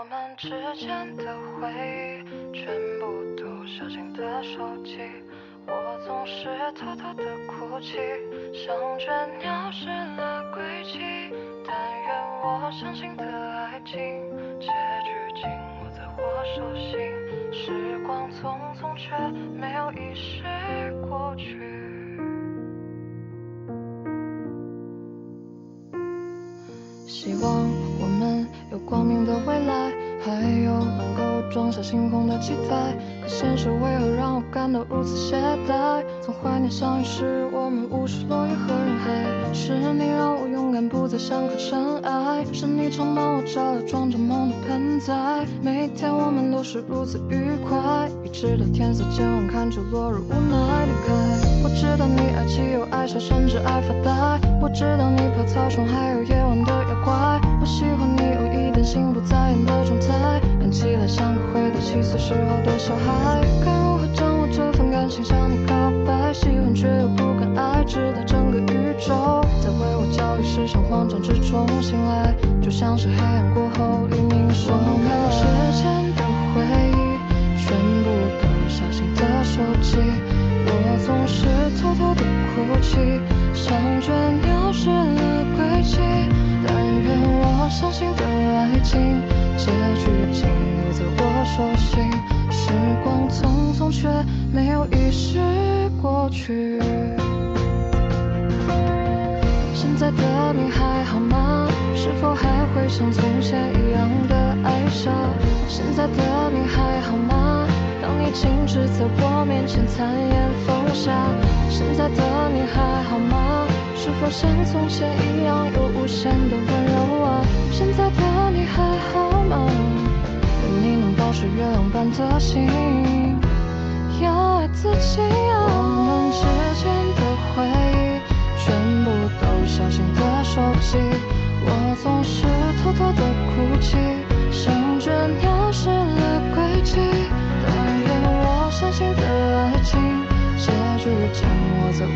我们之间的回忆全部都小心地收集，我总是偷偷地哭泣，像倦鸟失了轨迹，但愿我相信的爱情结局紧握在我手心，时光匆匆却没有遗失过去。希望我们有光明的未来，还有能够装下星空的期待，可现实为何让我感到如此懈怠？从怀念相遇时我们无视落叶和人海，是你让我勇敢不再想靠尘埃，是你常帮我照亮装着梦的盆栽，每一天我们都是如此愉快，一直到天色渐晚看着落日无奈离开。我知道你爱妻又爱笑甚至爱发呆，我知道你怕草丛还有夜晚的妖怪，我喜欢你有一点心不在焉的状态，看起来像个回到7岁时候的小孩，该如何掌握这份感情向你告白，喜欢却又不敢爱，直到整个宇宙在为我焦虑时像慌张之中醒来，就像是黑暗过后黎明升来。我们之间的回忆全部都小心地收集，我总是偷偷地哭泣，像倦鸟失了轨迹，但愿我相信的爱情结局紧握在我手心，时光匆匆却没有遗失过去。现在的你还好吗？是否还会像从前一样的爱笑？现在的你还好吗？当你静止在我面前残言风下，现在的你还好吗？是否像从前一样有无限的温柔啊？现在的你还好吗？愿你能保持月亮般的心，要爱自己啊。我们之间的回忆全部都小心地收集，我总是偷偷地哭泣，像倦鸟失了轨迹，但愿我相信的爱情结局紧握在